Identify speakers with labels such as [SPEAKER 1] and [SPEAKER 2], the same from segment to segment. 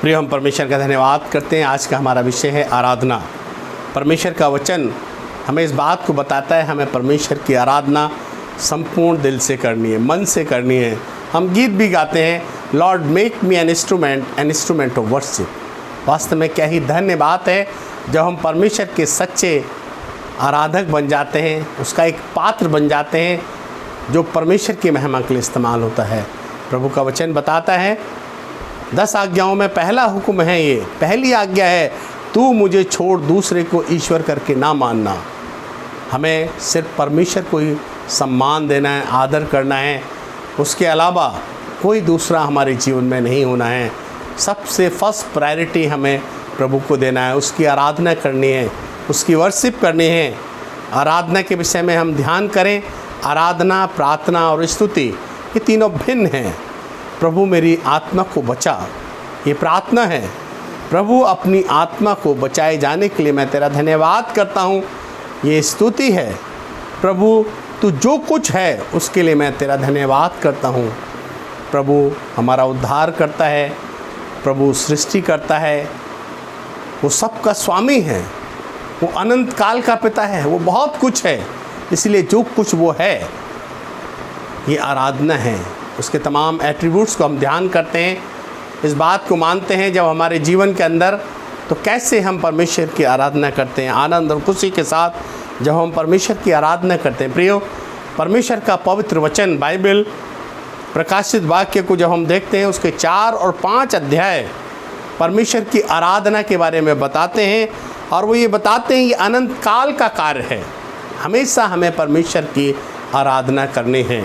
[SPEAKER 1] प्रिय, हम परमेश्वर का धन्यवाद करते हैं। आज का हमारा विषय है आराधना। परमेश्वर का वचन हमें इस बात को बताता है, हमें परमेश्वर की आराधना संपूर्ण दिल से करनी है, मन से करनी है। हम गीत भी गाते हैं, Lord make me an instrument of worship. वास्तव में क्या ही धन्य बात है जब हम परमेश्वर के सच्चे आराधक बन जाते हैं, उसका एक पात्र बन जाते हैं जो परमेश्वर की महिमा के लिए इस्तेमाल होता है। प्रभु का वचन बताता है 10 आज्ञाओं में पहला हुक्म है, ये पहली आज्ञा है, तू मुझे छोड़ दूसरे को ईश्वर करके ना मानना। हमें सिर्फ परमेश्वर को ही सम्मान देना है, आदर करना है, उसके अलावा कोई दूसरा हमारे जीवन में नहीं होना है। सबसे फर्स्ट प्रायोरिटी हमें प्रभु को देना है, उसकी आराधना करनी है, उसकी वर्शिप करनी है। आराधना के विषय में हम ध्यान करें। आराधना, प्रार्थना और स्तुति ये तीनों भिन्न हैं। प्रभु मेरी आत्मा को बचा, ये प्रार्थना है। प्रभु अपनी आत्मा को बचाए जाने के लिए मैं तेरा धन्यवाद करता हूँ, ये स्तुति है। प्रभु तू जो कुछ है उसके लिए मैं तेरा धन्यवाद करता हूँ। प्रभु हमारा उद्धार करता है, प्रभु सृष्टि करता है, वो सबका स्वामी है, वो अनंत काल का पिता है, वो बहुत कुछ है। इसलिए जो कुछ वो है ये आराधना है। उसके तमाम एट्रीब्यूट्स को हम ध्यान करते हैं, इस बात को मानते हैं जब हमारे जीवन के अंदर, तो कैसे हम परमेश्वर की आराधना करते हैं आनंद और खुशी के साथ जब हम परमेश्वर की आराधना करते हैं। प्रियो, परमेश्वर का पवित्र वचन बाइबल प्रकाशित वाक्य को जब हम देखते हैं, उसके 4 और 5 अध्याय परमेश्वर की आराधना के बारे में बताते हैं। और वो ये बताते हैं ये अनंत काल का कार्य है, हमेशा हमें परमेश्वर की आराधना करनी है।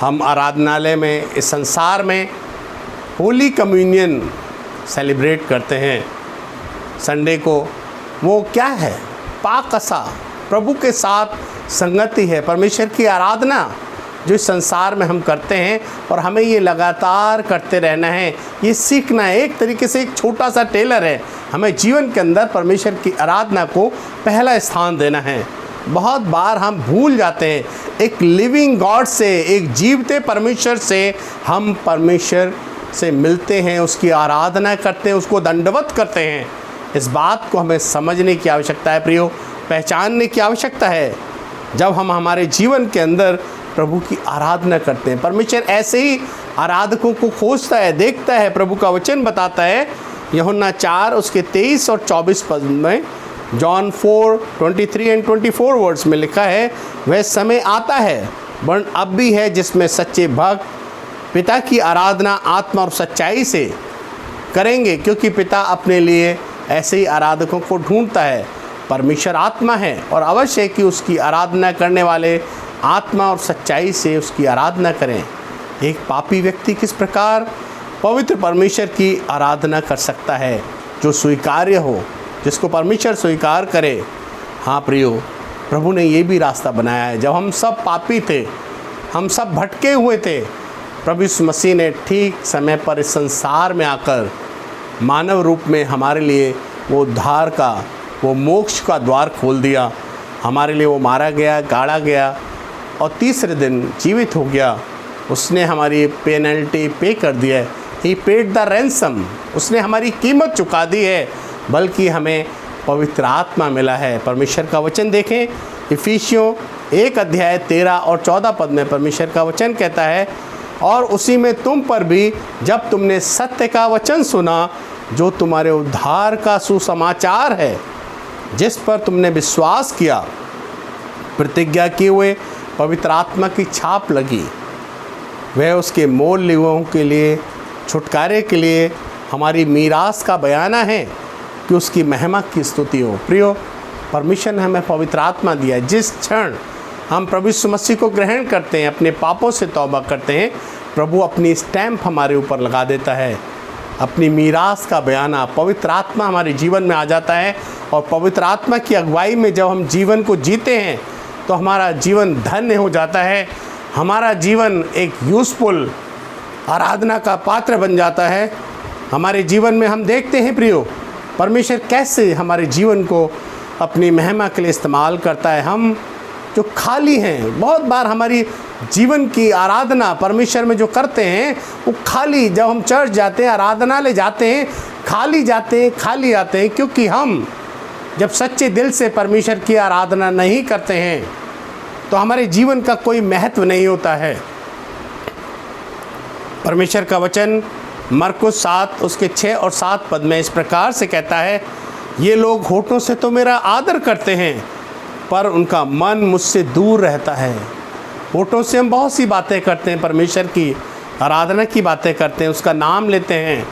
[SPEAKER 1] हम आराधनालय में, इस संसार में होली कम्युनियन सेलिब्रेट करते हैं संडे को। वो क्या है? पाकसा, प्रभु के साथ संगति है, परमेश्वर की आराधना जो इस संसार में हम करते हैं और हमें ये लगातार करते रहना है, ये सीखना है। एक तरीके से एक छोटा सा टेलर है, हमें जीवन के अंदर परमेश्वर की आराधना को पहला स्थान देना है। बहुत बार हम भूल जाते हैं, एक लिविंग गॉड से, एक जीवते परमेश्वर से हम परमेश्वर से मिलते हैं, उसकी आराधना करते हैं, उसको दंडवत करते हैं। इस बात को हमें समझने की आवश्यकता है प्रियो, पहचानने की आवश्यकता है। जब हम हमारे जीवन के अंदर प्रभु की आराधना करते हैं, परमेश्वर ऐसे ही आराधकों को खोजता है, देखता है। प्रभु का वचन बताता है यूहन्ना 4 उसके 23 और 24 पद में, जॉन 4:23 एंड 24 वर्ड्स में लिखा है, वह समय आता है, वरन अब भी है, जिसमें सच्चे भक्त पिता की आराधना आत्मा और सच्चाई से करेंगे, क्योंकि पिता अपने लिए ऐसे ही आराधकों को ढूंढता है। परमेश्वर आत्मा है और अवश्य है कि उसकी आराधना करने वाले आत्मा और सच्चाई से उसकी आराधना करें। एक पापी व्यक्ति किस प्रकार पवित्र परमेश्वर की आराधना कर सकता है? जो स्वीकार्य हो, जिसको परमेश्वर स्वीकार करे। हाँ प्रियो, प्रभु ने ये भी रास्ता बनाया है। जब हम सब पापी थे, हम सब भटके हुए थे, प्रभु यीशु मसीह ने ठीक समय पर इस संसार में आकर मानव रूप में हमारे लिए वो उद्धार का, वो मोक्ष का द्वार खोल दिया। हमारे लिए वो मारा गया, गाड़ा गया और तीसरे दिन जीवित हो गया। उसने हमारी पेनल्टी पे कर दिया है। ही पेड द रैंसम, उसने हमारी कीमत चुका दी है, बल्कि हमें पवित्र आत्मा मिला है। परमेश्वर का वचन देखें, इफिसियों 1 अध्याय 13 और 14 पद में परमेश्वर का वचन कहता है, और उसी में तुम पर भी, जब तुमने सत्य का वचन सुना, जो तुम्हारे उद्धार का सुसमाचार है, जिस पर तुमने विश्वास किया, प्रतिज्ञा किए हुए पवित्र आत्मा की छाप लगी। वह उसके मोल लियों के लिए, छुटकारे के लिए हमारी मीरास का बयाना है कि उसकी महिमा की स्तुति हो। प्रियो, परमेश्वर ने हमें पवित्र आत्मा दिया है। जिस क्षण हम प्रभु यीशु मसीह को ग्रहण करते हैं, अपने पापों से तौबा करते हैं, प्रभु अपनी स्टैम्प हमारे ऊपर लगा देता है। अपनी मीरास का बयाना, पवित्र आत्मा हमारे जीवन में आ जाता है। और पवित्र आत्मा की अगुवाई में जब हम जीवन को जीते हैं, तो हमारा जीवन धन्य हो जाता है। हमारा जीवन एक यूज़फुल आराधना का पात्र बन जाता है। हमारे जीवन में हम देखते हैं प्रियो, परमेश्वर कैसे हमारे जीवन को अपनी महिमा के लिए इस्तेमाल करता है। हम जो खाली हैं। बहुत बार हमारी जीवन की आराधना परमेश्वर में जो करते हैं वो खाली, जब हम चर्च जाते हैं, आराधनालय जाते हैं, खाली आते हैं, क्योंकि हम जब सच्चे दिल से परमेश्वर की आराधना नहीं करते हैं तो हमारे जीवन का कोई महत्व नहीं होता है। परमेश्वर का वचन मरकुस 7 उसके 6 और 7 पद में इस प्रकार से कहता है, ये लोग होठों से तो मेरा आदर करते हैं पर उनका मन मुझसे दूर रहता है। होठों से हम बहुत सी बातें करते हैं, परमेश्वर की आराधना की बातें करते हैं, उसका नाम लेते हैं,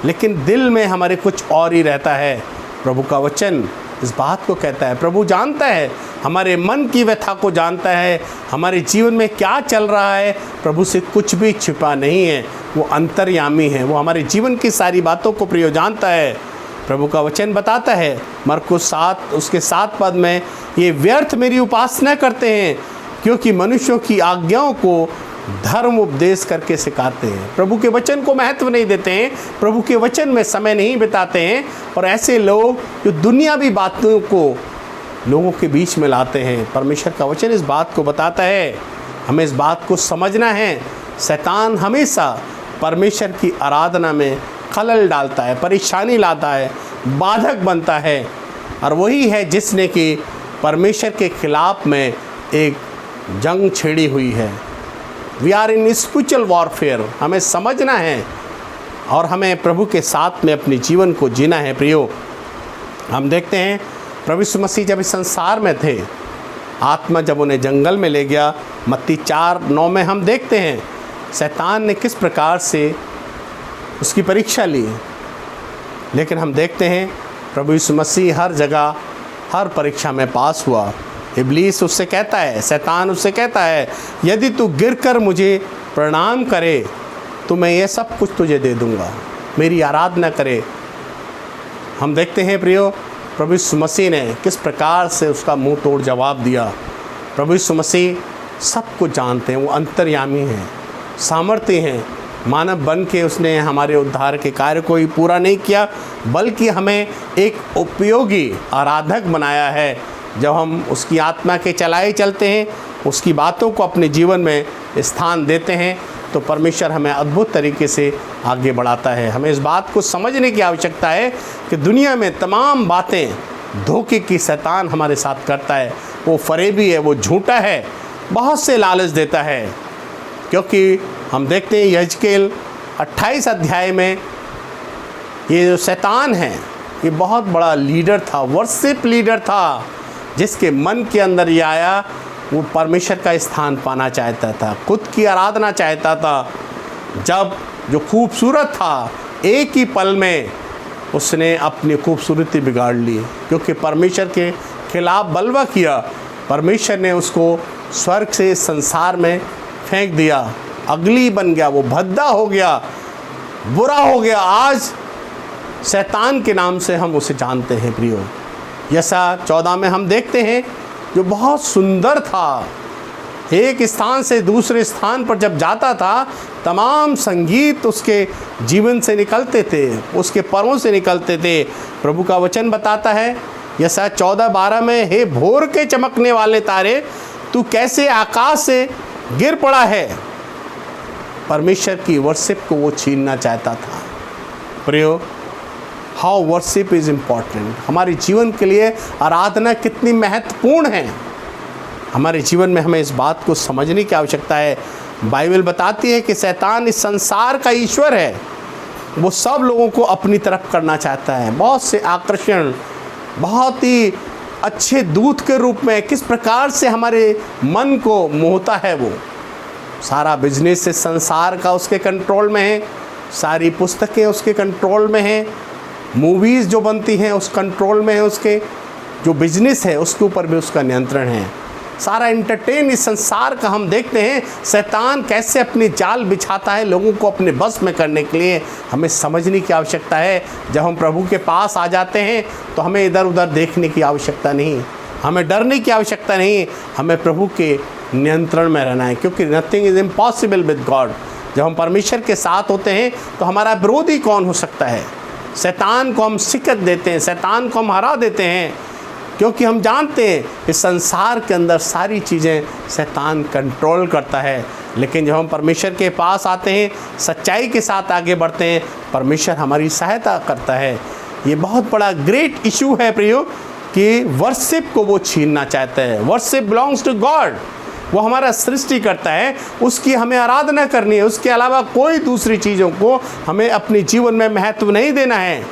[SPEAKER 1] लेकिन दिल में हमारे कुछ और ही रहता है। प्रभु का वचन इस बात को कहता है। प्रभु जानता है, हमारे मन की व्यथा को जानता है, हमारे जीवन में क्या चल रहा है। प्रभु से कुछ भी छिपा नहीं है, वो अंतर्यामी है, वो हमारे जीवन की सारी बातों को प्रिय जानता है। प्रभु का वचन बताता है मरकुस 7 उसके 7 पद में, ये व्यर्थ मेरी उपासना करते हैं क्योंकि मनुष्यों की आज्ञाओं को धर्म उपदेश करके सिखाते हैं। प्रभु के वचन को महत्व नहीं देते हैं, प्रभु के वचन में समय नहीं बिताते हैं, और ऐसे लोग जो दुनियावी बातों को लोगों के बीच में लाते हैं। परमेश्वर का वचन इस बात को बताता है, हमें इस बात को समझना है। शैतान हमेशा परमेश्वर की आराधना में खलल डालता है, परेशानी लाता है, बाधक बनता है, और वही है जिसने कि परमेश्वर के खिलाफ में एक जंग छेड़ी हुई है। We are in spiritual warfare. हमें समझना है और हमें प्रभु के साथ में अपने जीवन को जीना है। प्रियो, हम देखते हैं प्रभु यीशु मसीह जब इस संसार में थे, आत्मा जब उन्हें जंगल में ले गया, मत्ती 4:9 में हम देखते हैं शैतान ने किस प्रकार से उसकी परीक्षा ली। लेकिन हम देखते हैं प्रभु यीशु मसीह हर जगह हर परीक्षा में पास हुआ। इब्लीस उससे कहता है, शैतान उससे कहता है, यदि तू गिरकर मुझे प्रणाम करे तो मैं ये सब कुछ तुझे दे दूंगा, मेरी आराधना करे। हम देखते हैं प्रियो, प्रभु यीशु मसीह ने किस प्रकार से उसका मुंह तोड़ जवाब दिया। प्रभु यीशु मसीह सब कुछ जानते हैं, वो अंतर्यामी हैं, सामर्थ्य हैं। मानव बन के उसने हमारे उद्धार के कार्य को ही पूरा नहीं किया, बल्कि हमें एक उपयोगी आराधक बनाया है। जब हम उसकी आत्मा के चलाए चलते हैं, उसकी बातों को अपने जीवन में स्थान देते हैं, तो परमेश्वर हमें अद्भुत तरीके से आगे बढ़ाता है। हमें इस बात को समझने की आवश्यकता है कि दुनिया में तमाम बातें धोखे की शैतान हमारे साथ करता है। वो फरेबी है, वो झूठा है, बहुत से लालच देता है। क्योंकि हम देखते हैं यहेजकेल 28 अध्याय में ये जो शैतान है, ये बहुत बड़ा लीडर था, वर्शिप लीडर था, जिसके मन के अंदर ये आया, वो परमेश्वर का स्थान पाना चाहता था, खुद की आराधना चाहता था। जब जो खूबसूरत था, एक ही पल में उसने अपनी खूबसूरती बिगाड़ ली, क्योंकि परमेश्वर के खिलाफ बलवा किया। परमेश्वर ने उसको स्वर्ग से संसार में फेंक दिया, अगली बन गया, वो भद्दा हो गया, बुरा हो गया। आज शैतान के नाम से हम उसे जानते हैं प्रियो। यशा 14 में हम देखते हैं, जो बहुत सुंदर था, एक स्थान से दूसरे स्थान पर जब जाता था, तमाम संगीत उसके जीवन से निकलते थे, उसके परों से निकलते थे। प्रभु का वचन बताता है यशा 14:12 में, हे भोर के चमकने वाले तारे, तू कैसे आकाश से गिर पड़ा है। परमेश्वर की वर्शिप को वो छीनना चाहता था। प्रियो, हाउ वर्शिप इज़ इम्पॉर्टेंट। हमारे जीवन के लिए आराधना कितनी महत्वपूर्ण है, हमारे जीवन में हमें इस बात को समझने की आवश्यकता है। बाइबल बताती है कि शैतान इस संसार का ईश्वर है, वो सब लोगों को अपनी तरफ करना चाहता है। बहुत से आकर्षण, बहुत ही अच्छे दूत के रूप में किस प्रकार से हमारे मन को मोहता है। वो सारा बिजनेस से संसार का उसके कंट्रोल में है, सारी पुस्तकें उसके कंट्रोल में हैं, मूवीज़ जो बनती हैं उस कंट्रोल में है, उसके जो बिजनेस है उसके ऊपर भी उसका नियंत्रण है। सारा एंटरटेन इस संसार का हम देखते हैं शैतान कैसे अपनी जाल बिछाता है लोगों को अपने बस में करने के लिए। हमें समझने की आवश्यकता है। जब हम प्रभु के पास आ जाते हैं तो हमें इधर उधर देखने की आवश्यकता नहीं, हमें डरने की आवश्यकता नहीं, हमें प्रभु के नियंत्रण में रहना है, क्योंकि nothing is impossible with God. जब हम परमेश्वर के साथ होते हैं तो हमारा विरोधी कौन हो सकता है। शैतान को हम शिकस्त देते हैं, शैतान को हम हरा देते हैं। क्योंकि हम जानते हैं इस संसार के अंदर सारी चीज़ें शैतान कंट्रोल करता है। लेकिन जब हम परमेश्वर के पास आते हैं, सच्चाई के साथ आगे बढ़ते हैं, परमेश्वर हमारी सहायता करता है। ये बहुत बड़ा ग्रेट इशू है प्रियो कि वर्शिप को वो छीनना चाहता है। वर्शिप बिलोंग्स टू गॉड, वो हमारा सृष्टि करता है, उसकी हमें आराधना करनी है। उसके अलावा कोई दूसरी चीज़ों को हमें अपने जीवन में महत्व नहीं देना है।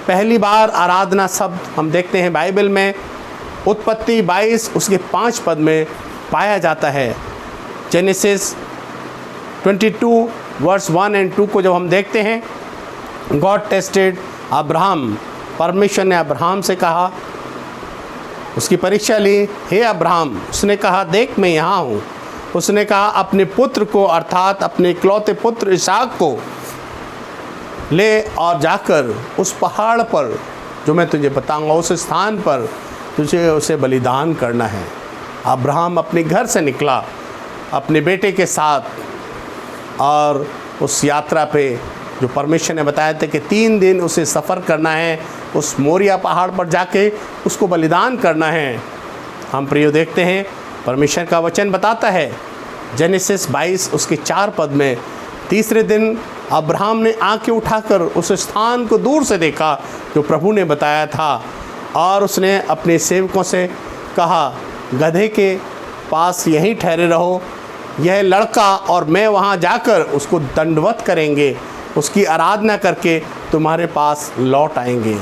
[SPEAKER 1] पहली बार आराधना शब्द हम देखते हैं बाइबल में उत्पत्ति 22 उसके 5 पद में पाया जाता है। जेनेसिस 22 वर्स 1 और 2 को जब हम देखते हैं, गॉड टेस्टेड अब्राहम, परमेश्वर ने अब्राहम से कहा, उसकी परीक्षा ली, हे अब्राहम, उसने कहा देख मैं यहाँ हूँ। उसने कहा अपने पुत्र को अर्थात अपने इकलौते पुत्र इसहाक को ले और जाकर उस पहाड़ पर जो मैं तुझे बताऊंगा उस स्थान पर तुझे उसे बलिदान करना है। अब्राहम अपने घर से निकला अपने बेटे के साथ और उस यात्रा पे जो परमेश्वर ने बताया था कि 3 दिन उसे सफ़र करना है, उस मोरिया पहाड़ पर जाके उसको बलिदान करना है। हम प्रियो देखते हैं परमेश्वर का वचन बताता है जेनेसिस 22 उसके 4 पद में, तीसरे दिन अब्राहम ने आंखें उठाकर उस स्थान को दूर से देखा जो प्रभु ने बताया था और उसने अपने सेवकों से कहा गधे के पास यहीं ठहरे रहो, यह लड़का और मैं वहाँ जाकर उसको दंडवत करेंगे, उसकी आराधना करके तुम्हारे पास लौट आएंगे।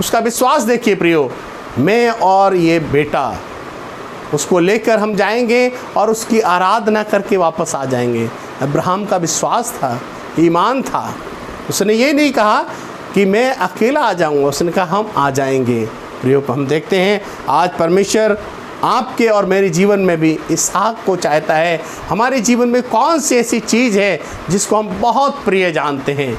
[SPEAKER 1] उसका विश्वास देखिए प्रियो, मैं और ये बेटा उसको लेकर हम जाएंगे और उसकी आराधना करके वापस आ जाएंगे। अब्राहम का विश्वास था, ईमान था। उसने ये नहीं कहा कि मैं अकेला आ जाऊंगा, उसने कहा हम आ जाएंगे। प्रियो हम देखते हैं आज परमेश्वर आपके और मेरे जीवन में भी इसहाक को चाहता है। हमारे जीवन में कौन सी ऐसी चीज़ है जिसको हम बहुत प्रिय जानते हैं,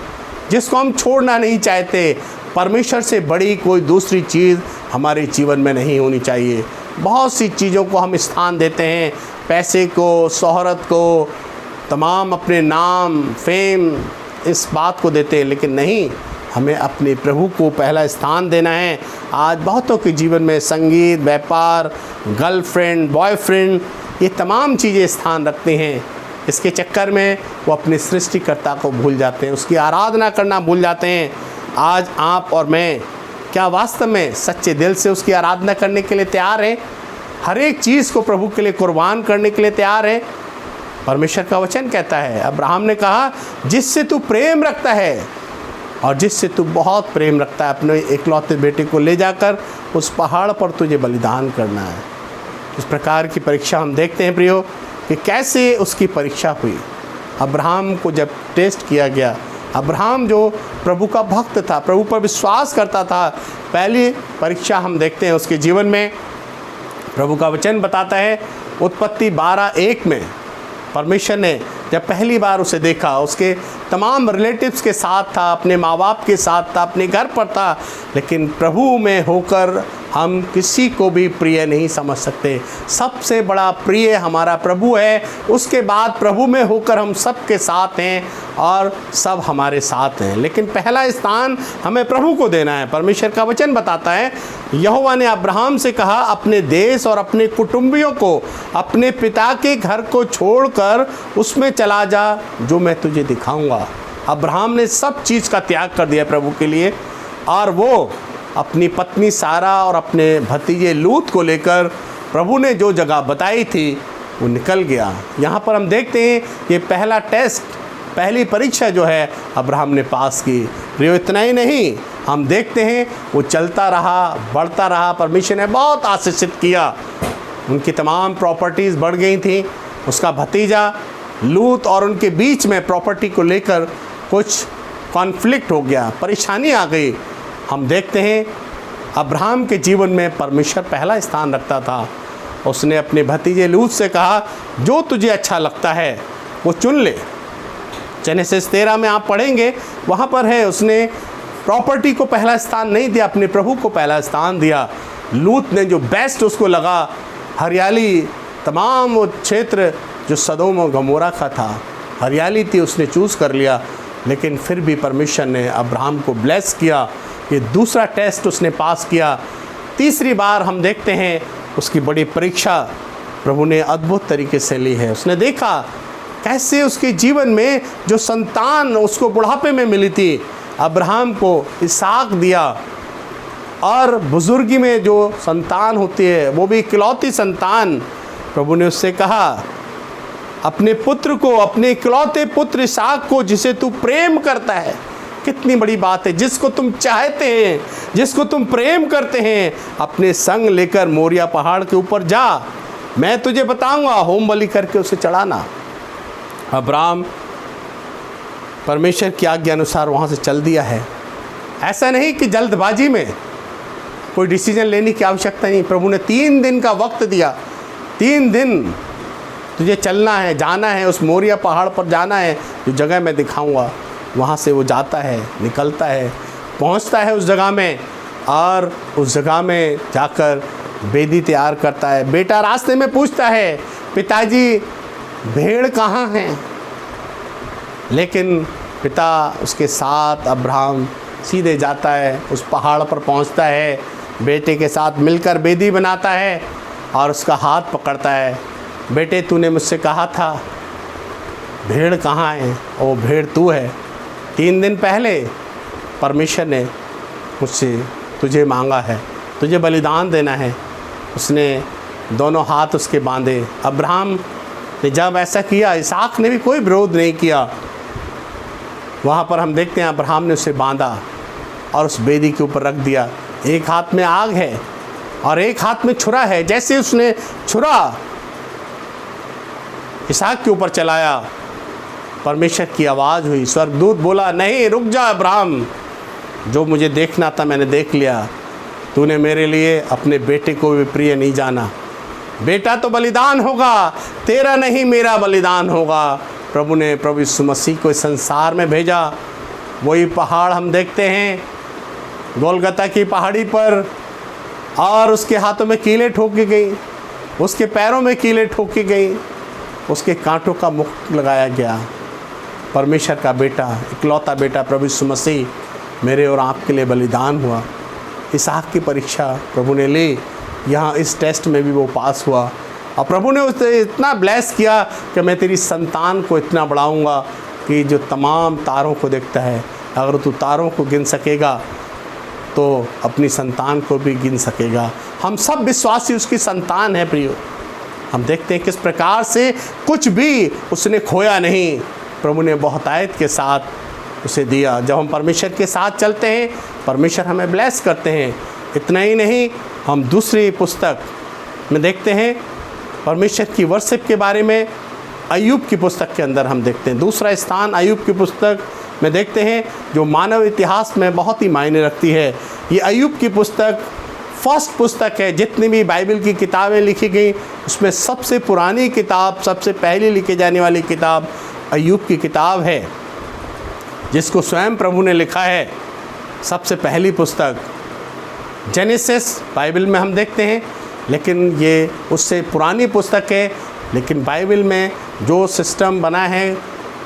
[SPEAKER 1] जिसको हम छोड़ना नहीं चाहते। परमेश्वर से बड़ी कोई दूसरी चीज़ हमारे जीवन में नहीं होनी चाहिए। बहुत सी चीज़ों को हम स्थान देते हैं, पैसे को, शोहरत को, तमाम अपने नाम, फेम, इस बात को देते हैं, लेकिन नहीं, हमें अपने प्रभु को पहला स्थान देना है। आज बहुतों के जीवन में संगीत, व्यापार, गर्लफ्रेंड, बॉयफ्रेंड, ये तमाम चीज़ें स्थान रखते हैं। इसके चक्कर में वो अपने सृष्टिकर्ता को भूल जाते हैं, उसकी आराधना करना भूल जाते हैं। आज आप और मैं क्या वास्तव में सच्चे दिल से उसकी आराधना करने के लिए तैयार हैं? हर एक चीज़ को प्रभु के लिए कुर्बान करने के लिए तैयार है? परमेश्वर का वचन कहता है, अब्राहम ने कहा जिससे तू प्रेम रखता है और जिससे तू बहुत प्रेम रखता है, अपने इकलौते बेटे को ले जाकर उस पहाड़ पर तुझे बलिदान करना है। इस प्रकार की परीक्षा हम देखते हैं प्रियो कि कैसे उसकी परीक्षा हुई। अब्राहम को जब टेस्ट किया गया, अब्राहम जो प्रभु का भक्त था, प्रभु पर विश्वास करता था, पहली परीक्षा हम देखते हैं उसके जीवन में। प्रभु का वचन बताता है उत्पत्ति 12:1 में परमेश्वर ने जब पहली बार उसे देखा, उसके तमाम रिलेटिव्स के साथ था, अपने माँ बाप के साथ था, अपने घर पर था, लेकिन प्रभु में होकर हम किसी को भी प्रिय नहीं समझ सकते। सबसे बड़ा प्रिय हमारा प्रभु है, उसके बाद प्रभु में होकर हम सबके साथ हैं और सब हमारे साथ हैं, लेकिन पहला स्थान हमें प्रभु को देना है। परमेश्वर का वचन बताता है यहोवा ने अब्राहम से कहा अपने देश और अपने कुटुंबियों को, अपने पिता के घर को छोड़कर उसमें चला जा जो मैं तुझे दिखाऊंगा। अब्राहम ने सब चीज़ का त्याग कर दिया प्रभु के लिए और वो अपनी पत्नी सारा और अपने भतीजे लूत को लेकर प्रभु ने जो जगह बताई थी वो निकल गया। यहाँ पर हम देखते हैं ये पहला टेस्ट, पहली परीक्षा जो है अब्राहम ने पास की। प्रियो इतना ही नहीं, हम देखते हैं वो चलता रहा, बढ़ता रहा, परमेश्वर ने बहुत आशीषित किया, उनकी तमाम प्रॉपर्टीज़ बढ़ गई थी। उसका भतीजा लूत और उनके बीच में प्रॉपर्टी को लेकर कुछ कॉन्फ्लिक्ट हो गया, परेशानी आ गई। हम देखते हैं अब्राहम के जीवन में परमेश्वर पहला स्थान रखता था। उसने अपने भतीजे लूत से कहा जो तुझे अच्छा लगता है वो चुन ले। जेनेसिस 13 में आप पढ़ेंगे, वहाँ पर है उसने प्रॉपर्टी को पहला स्थान नहीं दिया, अपने प्रभु को पहला स्थान दिया। लूत ने जो बेस्ट उसको लगा, हरियाली, तमाम वो क्षेत्र जो सदोम और गमोरा का था, हरियाली थी, उसने चूज़ कर लिया। लेकिन फिर भी परमेश्वर ने अब्राहम को ब्लेस किया। ये दूसरा टेस्ट उसने पास किया। तीसरी बार हम देखते हैं उसकी बड़ी परीक्षा प्रभु ने अद्भुत तरीके से ली है। उसने देखा कैसे उसके जीवन में जो संतान उसको बुढ़ापे में मिली थी, अब्राहम को इसहाक दिया, और बुजुर्गी में जो संतान होती है वो भी इकलौती संतान, प्रभु ने उससे कहा अपने पुत्र को, अपने इकलौते पुत्र इसहाक को जिसे तू प्रेम करता है, कितनी बड़ी बात है, जिसको तुम चाहते हैं, जिसको तुम प्रेम करते हैं, अपने संग लेकर मोरिया पहाड़ के ऊपर जा, मैं तुझे बताऊंगा, होम बलि करके उसे चढ़ाना। अब्राहम परमेश्वर की आज्ञा अनुसार वहाँ से चल दिया है। ऐसा नहीं कि जल्दबाजी में कोई डिसीजन लेने की आवश्यकता नहीं। प्रभु ने 3 दिन का वक्त दिया, 3 दिन तुझे चलना है, जाना है, उस मोरिया पहाड़ पर जाना है, जो जगह मैं दिखाऊंगा। वहाँ से वो जाता है, निकलता है, पहुँचता है उस जगह में, और उस जगह में जाकर वेदी तैयार करता है। बेटा रास्ते में पूछता है, पिताजी भेड़ कहाँ हैं? लेकिन पिता उसके साथ, अब्राहम सीधे जाता है, उस पहाड़ पर पहुँचता है, बेटे के साथ मिलकर वेदी बनाता है और उसका हाथ पकड़ता है। बेटे तूने मुझसे कहा था भेड़ कहाँ है, वो भेड़ तू है। 3 दिन पहले परमेश्वर ने मुझसे तुझे मांगा है, तुझे बलिदान देना है। उसने दोनों हाथ उसके बांधे। अब्राहम ने जब ऐसा किया, इसहाक ने भी कोई विरोध नहीं किया। वहाँ पर हम देखते हैं अब्राहम ने उसे बांधा और उस वेदी के ऊपर रख दिया। एक हाथ में आग है और एक हाथ में छुरा है। जैसे उसने छुरा इसहाक के ऊपर चलाया, परमेश्वर की आवाज़ हुई, स्वर्गदूत बोला, नहीं रुक जा अब्राहम, जो मुझे देखना था मैंने देख लिया, तूने मेरे लिए अपने बेटे को भी प्रिय नहीं जाना। बेटा तो बलिदान होगा, तेरा नहीं मेरा बलिदान होगा। प्रभु ने प्रभु यीशु मसीह को इस संसार में भेजा। वही पहाड़ हम देखते हैं गोलगता की पहाड़ी पर, और उसके हाथों में कीलें ठोकी गई, उसके पैरों में कीलें ठोकी गई, उसके कांटों का मुख लगाया गया। परमेश्वर का बेटा, इकलौता बेटा प्रभु यीशु मसीह मेरे और आपके लिए बलिदान हुआ। इसहाक की परीक्षा प्रभु ने ली। यहाँ इस टेस्ट में भी वो पास हुआ, और प्रभु ने उसे इतना ब्लेस किया कि मैं तेरी संतान को इतना बढ़ाऊँगा कि जो तमाम तारों को देखता है, अगर तू तारों को गिन सकेगा तो अपनी संतान को भी गिन सकेगा। हम सब विश्वासी उसकी संतान है प्रियो। हम देखते हैं किस प्रकार से कुछ भी उसने खोया नहीं, प्रभु ने बहुतायत के साथ उसे दिया। जब हम परमेश्वर के साथ चलते हैं, परमेश्वर हमें ब्लेस करते हैं। इतना ही नहीं, हम दूसरी पुस्तक में देखते हैं परमेश्वर की वर्शिप के बारे में। अय्यूब की पुस्तक के अंदर हम देखते हैं, दूसरा स्थान अय्यूब की पुस्तक में देखते हैं, जो मानव इतिहास में बहुत ही मायने रखती है। ये अय्यूब की पुस्तक फर्स्ट पुस्तक है। जितनी भी बाइबल की किताबें लिखी गई, उसमें सबसे पुरानी किताब, सबसे पहले लिखी जाने वाली किताब अय्यूब की किताब है, जिसको स्वयं प्रभु ने लिखा है। सबसे पहली पुस्तक जेनेसिस बाइबल में हम देखते हैं, लेकिन ये उससे पुरानी पुस्तक है। लेकिन बाइबल में जो सिस्टम बना है,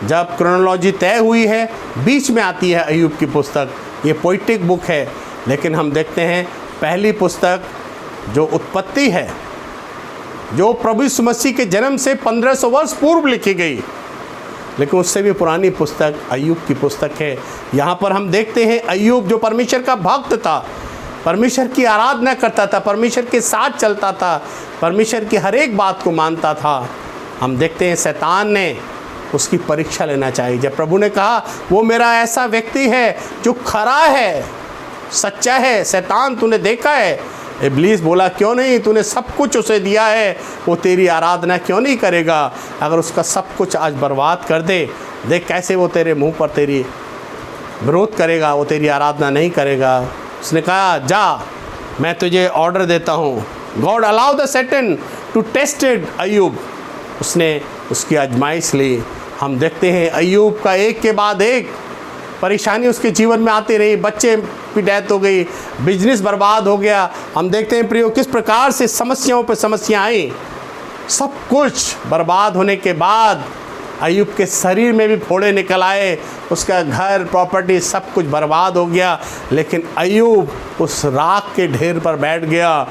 [SPEAKER 1] जब क्रोनोलॉजी तय हुई है, बीच में आती है अय्यूब की पुस्तक। ये पोइटिक बुक है, लेकिन हम देखते हैं पहली पुस्तक जो उत्पत्ति है, जो प्रभु यीशु मसीह के जन्म से 1500 वर्ष पूर्व लिखी गई, लेकिन उससे भी पुरानी पुस्तक अय्यूब की पुस्तक है। यहाँ पर हम देखते हैं अय्यूब जो परमेश्वर का भक्त था, परमेश्वर की आराधना करता था, परमेश्वर के साथ चलता था, परमेश्वर की हर एक बात को मानता था। हम देखते हैं शैतान ने उसकी परीक्षा लेना चाहिए। जब प्रभु ने कहा वो मेरा ऐसा व्यक्ति है जो खरा है, सच्चा है, शैतान तूने देखा है, इब्लीस बोला क्यों नहीं, तूने सब कुछ उसे दिया है, वो तेरी आराधना क्यों नहीं करेगा? अगर उसका सब कुछ आज बर्बाद कर दे, देख कैसे वो तेरे मुंह पर तेरी विरोध करेगा, वो तेरी आराधना नहीं करेगा। उसने कहा जा, मैं तुझे ऑर्डर देता हूँ। God allow the Satan to tested Ayub. उसने उसकी आजमाइश ली। हम देखते हैं अय्यूब का एक के बाद एक परेशानी उसके जीवन में आती रही। बच्चे की डेथ हो गई, बिजनेस बर्बाद हो गया। हम देखते हैं प्रियो किस प्रकार से समस्याओं पर समस्या आई। सब कुछ बर्बाद होने के बाद अय्यूब के शरीर में भी फोड़े निकल आए, उसका घर प्रॉपर्टी सब कुछ बर्बाद हो गया, लेकिन अय्यूब उस राख के ढेर पर बैठ गया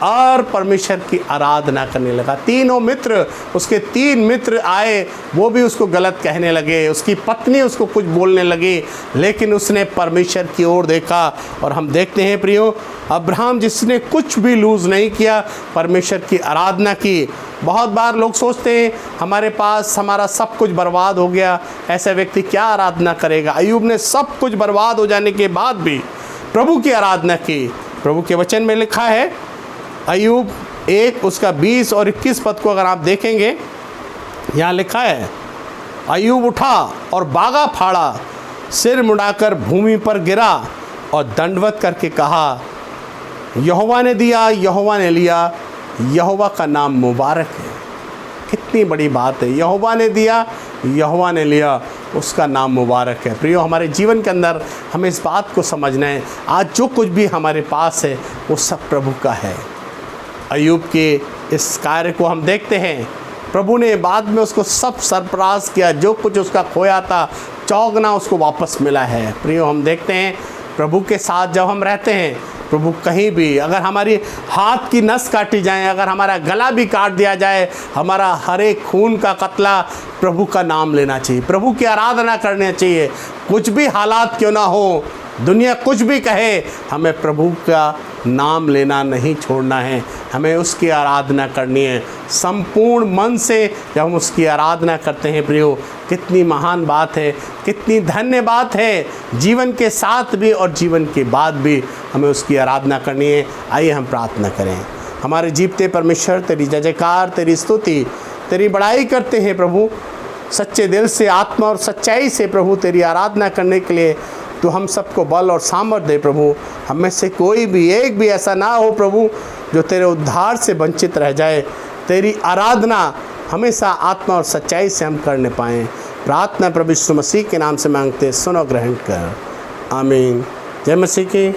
[SPEAKER 1] और परमेश्वर की आराधना करने लगा। तीनों मित्र, उसके 3 मित्र आए, वो भी उसको गलत कहने लगे, उसकी पत्नी उसको कुछ बोलने लगी, लेकिन उसने परमेश्वर की ओर देखा। और हम देखते हैं प्रियो, अब्राहम जिसने कुछ भी लूज़ नहीं किया, परमेश्वर की आराधना की। बहुत बार लोग सोचते हैं हमारे पास हमारा सब कुछ बर्बाद हो गया, ऐसा व्यक्ति क्या आराधना करेगा। अय्यूब ने सब कुछ बर्बाद हो जाने के बाद भी प्रभु की आराधना की। प्रभु के वचन में लिखा है, अय्यूब 1 उसका 20 और 21 पद को अगर आप देखेंगे, यहाँ लिखा है, अय्यूब उठा और बागा फाड़ा, सिर मुड़ाकर भूमि पर गिरा और दंडवत करके कहा, यहोवा ने दिया, यहोवा ने लिया, यहोवा का नाम मुबारक है। कितनी बड़ी बात है, यहोवा ने दिया, यहोवा ने लिया, उसका नाम मुबारक है। प्रियो, हमारे जीवन के अंदर हमें इस बात को समझना है, आज जो कुछ भी हमारे पास है वो सब प्रभु का है। अय्यूब के इस कार्य को हम देखते हैं, प्रभु ने बाद में उसको सब सरफराज किया, जो कुछ उसका खोया था चौगुना उसको वापस मिला है। प्रियो, हम देखते हैं प्रभु के साथ जब हम रहते हैं, प्रभु कहीं भी, अगर हमारी हाथ की नस काटी जाए, अगर हमारा गला भी काट दिया जाए, हमारा हर एक खून का कतला, प्रभु का नाम लेना चाहिए, प्रभु की आराधना करनी चाहिए। कुछ भी हालात क्यों ना हो, दुनिया कुछ भी कहे, हमें प्रभु का नाम लेना नहीं छोड़ना है, हमें उसकी आराधना करनी है संपूर्ण मन से। जब हम उसकी आराधना करते हैं प्रियो, कितनी महान बात है, कितनी धन्य बात है। जीवन के साथ भी और जीवन के बाद भी हमें उसकी आराधना करनी है। आइए हम प्रार्थना करें। हमारे जीवते परमेश्वर, तेरी जय जयकार, तेरी स्तुति, तेरी बड़ाई करते हैं प्रभु। सच्चे दिल से, आत्मा और सच्चाई से प्रभु तेरी आराधना करने के लिए तो हम सबको बल और सामर्थ दे प्रभु। हम में से कोई भी एक भी ऐसा ना हो प्रभु जो तेरे उद्धार से वंचित रह जाए। तेरी आराधना हमेशा आत्मा और सच्चाई से हम करने पाएँ। प्रार्थना प्रभु यीशु मसीह के नाम से मांगते, सुनो, ग्रहण कर। आमीन। जय मसीह की।